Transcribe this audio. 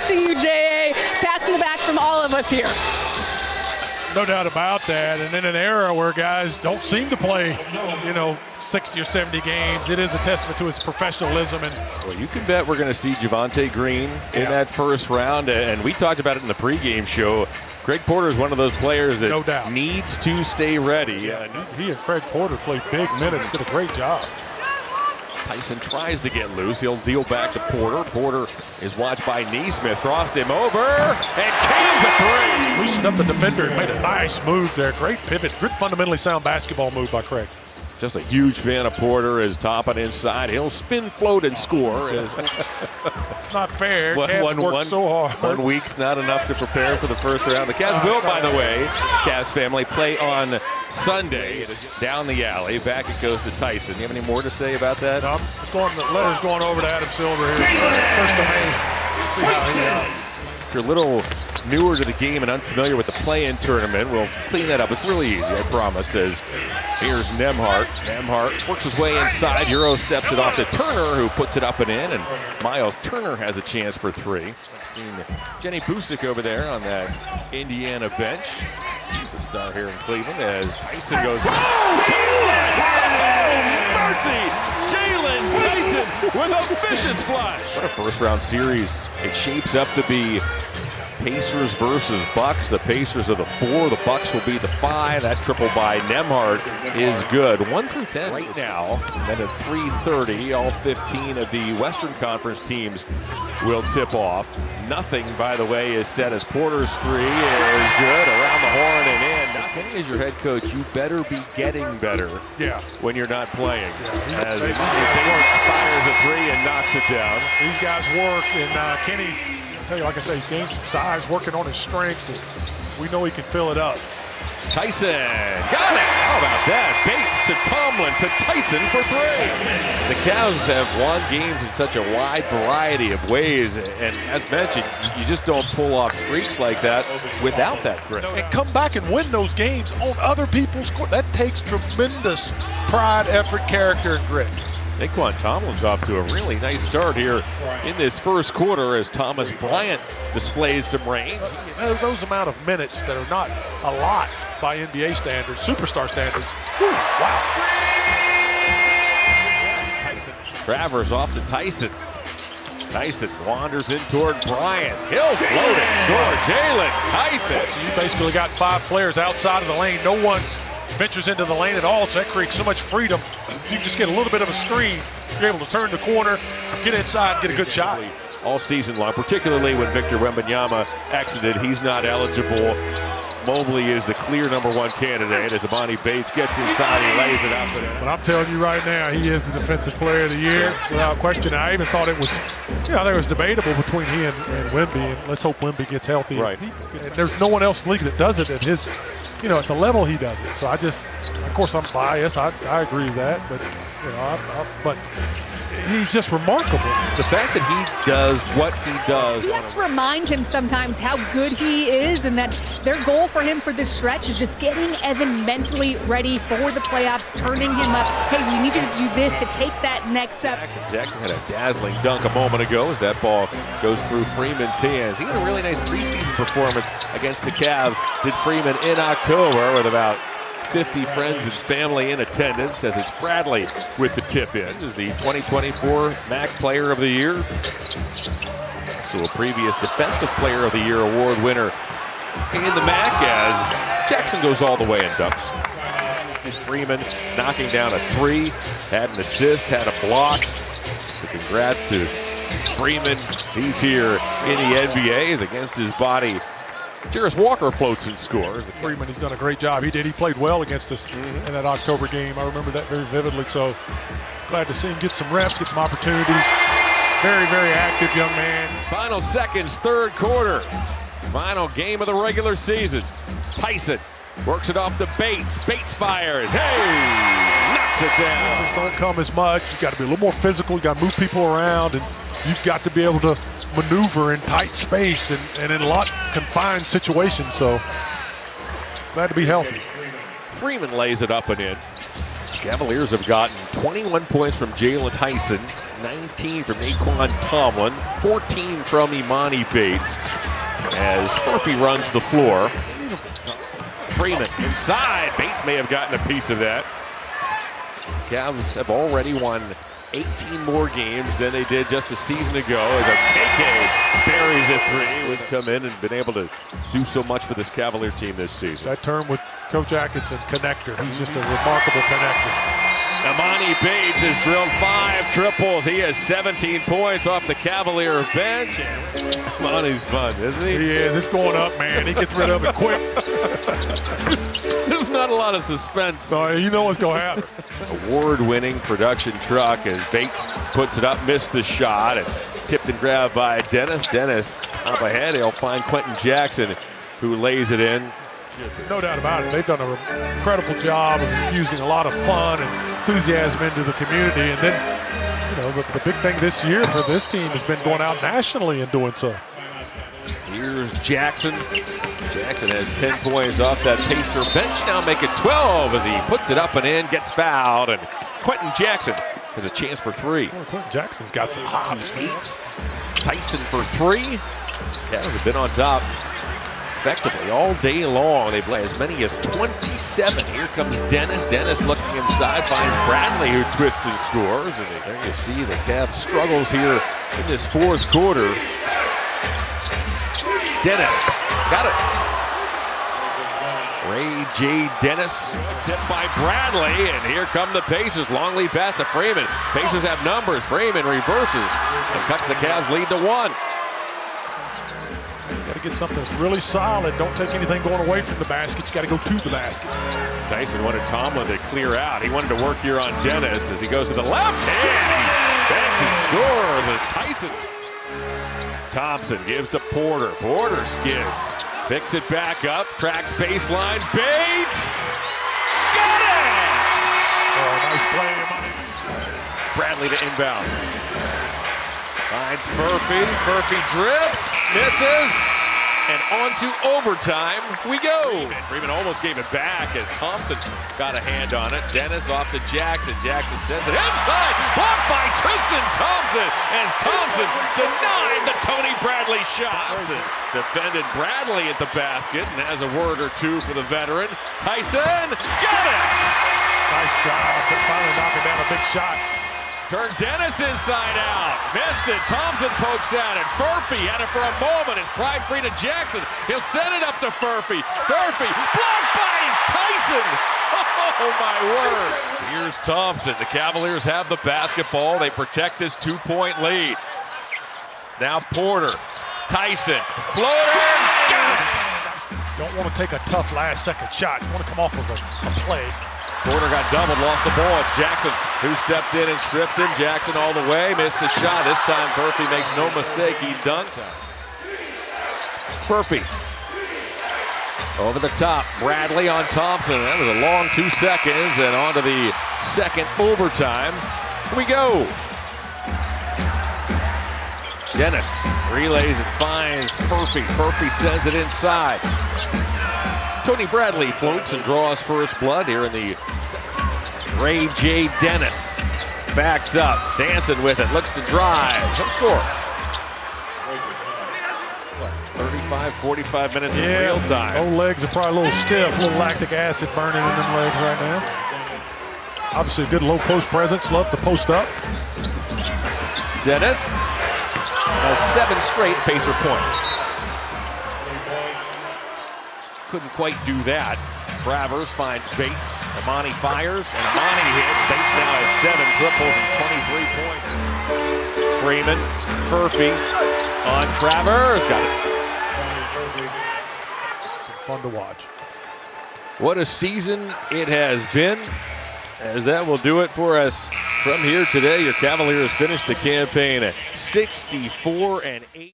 to you, J.A. Pats in the back from all of us here. No doubt about that. And in an era where guys don't seem to play, 60 or 70 games, it is a testament to his professionalism. And well, you can bet we're going to see Javonte Green in that first round. And we talked about it in the pregame show. Greg Porter is one of those players that no doubt needs to stay ready. He and Craig Porter played big minutes, did a great job. Tyson tries to get loose. He'll deal back to Porter. Porter is watched by Neesmith. Crossed him over and cans a three. Loosened up the defender and made a nice move there. Great pivot. Good fundamentally sound basketball move by Craig. Just a huge fan of Porter. Is topping inside. He'll spin, float, and score. It's not fair. Cavs worked so hard. 1 week's not enough to prepare for the first round. The Cavs will, by the way, Cavs family, play on Sunday down the alley. Back it goes to Tyson. You have any more to say about that? No, the letter's going over to Adam Silver here. First of May. If you're a little newer to the game and unfamiliar with the play-in tournament, we'll clean that up. It's really easy, I promise. Here's Nembhard. Nembhard works his way inside. Euro steps it off to Turner, who puts it up and in. And Miles Turner has a chance for three. I've seen Jenny Busick over there on that Indiana bench. He's a star here in Cleveland as Tyson goes. Mercy! Jalen Tyson with a vicious flush. What a first-round series it shapes up to be. Pacers versus Bucks. The Pacers are the 4. The Bucks will be the 5. That triple by Nembhard is good. 1 through 10 right now. And then at 3:30, all 15 of the Western Conference teams will tip off. Nothing, by the way, is set as Porter's 3 is good. Around the horn and in. Kenny, as your head coach, you better be getting better when you're not playing. As he fires a 3 and knocks it down. These guys work, and Kenny, like I say, he's gained some size, working on his strength. We know he can fill it up. Tyson got it. How about that? Bates to Tomlin to Tyson for 3. The Cavs have won games in such a wide variety of ways, and as mentioned, you just don't pull off streaks like that without that grit. And come back and win those games on other people's court. That takes tremendous pride, effort, character, and grit. Naquan Tomlin's off to a really nice start here in this first quarter as Thomas Bryant displays some range. Those amount of minutes that are not a lot by NBA standards, superstar standards. Whew, wow. Travers off to Tyson. Tyson wanders in toward Bryant. He'll float and score. Jalen Tyson. You basically got 5 players outside of the lane. No one ventures into the lane at all, so that creates so much freedom. You can just get a little bit of a screen. You're able to turn the corner, get inside, get a good shot. All season long, particularly when Victor Wembanyama exited, he's not eligible. Mobley is the clear #1 candidate as Amani Bates gets inside and lays it up. But I'm telling you right now, he is the defensive player of the year without question. I even thought it was, I think it was debatable between he and Wemby, and let's hope Wemby gets healthy. Right. And there's no one else in the league that does it at his, at the level he does it. So of course I'm biased. I agree with that, but but he's just remarkable. The fact that he does what he does. Let's remind him sometimes how good he is, and that their goal for him for this stretch is just getting Evan mentally ready for the playoffs, turning him up. Hey, we need you to do this to take that next step. Jackson had a dazzling dunk a moment ago as that ball goes through Freeman's hands. He had a really nice preseason performance against the Cavs. Did Freeman in October with about 50 friends and family in attendance as it's Bradley with the tip-in. This is the 2024 MAC Player of the Year. So a previous Defensive Player of the Year award winner in the MAC as Jackson goes all the way and dunks. And Freeman knocking down a 3, had an assist, had a block. So congrats to Freeman. He's here in the NBA is against his body. Jarris Walker floats and scores. Freeman, he's done a great job. He played well against us in that October game. I remember that very vividly. So glad to see him get some reps, get some opportunities. Very, very active young man. Final seconds, third quarter. Final game of the regular season. Tyson works it off to Bates. Bates fires. Hey! Knocks it down. Don't come as much. You've got to be a little more physical. You've got to move people around, and you've got to be able to maneuver in tight space and in a lot confined situations. So glad to be healthy. Freeman lays it up and in. Cavaliers have gotten 21 points from Jalen Tyson, 19 from Naquan Tomlin, 14 from Imani Bates as Murphy runs the floor. Freeman inside. Bates may have gotten a piece of that. Cavs have already won 18 more games than they did just a season ago as our KK buries a three. We've come in and been able to do so much for this Cavalier team this season. That term with Coach Atkinson, connector. He's just a remarkable connector. Imani Bates has drilled 5 triples. He has 17 points off the Cavalier bench. Imani's fun, isn't he? He is. It's going up, man. He gets rid of it quick. There's not a lot of suspense. So you know what's going to happen. Award-winning production truck as Bates puts it up, missed the shot. It's tipped and grabbed by Dennis. Dennis up ahead. He'll find Quentin Jackson, who lays it in. No doubt about it. They've done an incredible job of infusing a lot of fun and enthusiasm into the community. And then, you know, the big thing this year for this team has been going out nationally and doing so. Here's Jackson. Jackson has 10 points off that Pacer bench. Now make it 12 as he puts it up and in, gets fouled. And Quentin Jackson has a chance for 3. Well, Quentin Jackson's got some hops. Tyson for 3. Cavs have been on top effectively all day long. They play as many as 27. Here comes Dennis. Dennis looking inside, finds Bradley, who twists and scores. And there you see the Cavs struggles here in this 4th quarter. Dennis got it. Ray J. Dennis tipped by Bradley, and here come the Pacers. Long lead pass to Freeman. Pacers have numbers. Freeman reverses and cuts the Cavs lead to 1. You got to get something that's really solid. Don't take anything going away from the basket. You got to go to the basket. Tyson wanted Tomlin to clear out. He wanted to work here on Dennis as he goes to the left hand. Banks and scores as Tyson. Thompson gives to Porter. Porter skids. Picks it back up. Tracks baseline. Bates. Got it! Oh, nice play. Bradley to inbound. Finds Murphy. Murphy drips. Misses. And on to overtime we go. Freeman almost gave it back as Thompson got a hand on it. Dennis off to Jackson. Jackson sends it inside. Blocked by Tristan Thompson as Thompson denied the Tony Bradley shot. Defended Bradley at the basket and has a word or two for the veteran. Tyson got it. Nice job. Finally knocking down a big shot. Turned Dennis inside out. Missed it. Thompson pokes at it. Murphy had it for a moment. It's pride free to Jackson. He'll send it up to Murphy. Murphy blocked by Tyson. Oh, my word. Here's Thompson. The Cavaliers have the basketball. They protect this 2-point lead. Now Porter. Tyson. Floater. Got it. Don't want to take a tough last-second shot. You want to come off of a play. Porter got doubled, lost the ball. It's Jackson who stepped in and stripped him. Jackson all the way, missed the shot. This time Murphy makes no mistake. He dunks. Murphy over the top. Bradley on Thompson. That was a long 2 seconds, and on to the second overtime. Here we go. Dennis relays and finds Murphy. Murphy sends it inside. Tony Bradley floats and draws first blood here in the Ray J. Dennis backs up, dancing with it, looks to drive. Some score. 35, 45 minutes in real time. Old legs are probably a little stiff, a little lactic acid burning in them legs right now. Obviously a good low post presence, love to post up. Dennis has 7 straight Pacer points. Couldn't quite do that. Travers finds Bates. Imani fires, and Imani hits. Bates now has 7 triples and 23 points. Freeman, Murphy on Travers. Got it. Fun to watch. What a season it has been. As that will do it for us from here today. Your Cavaliers finished the campaign at 64-8.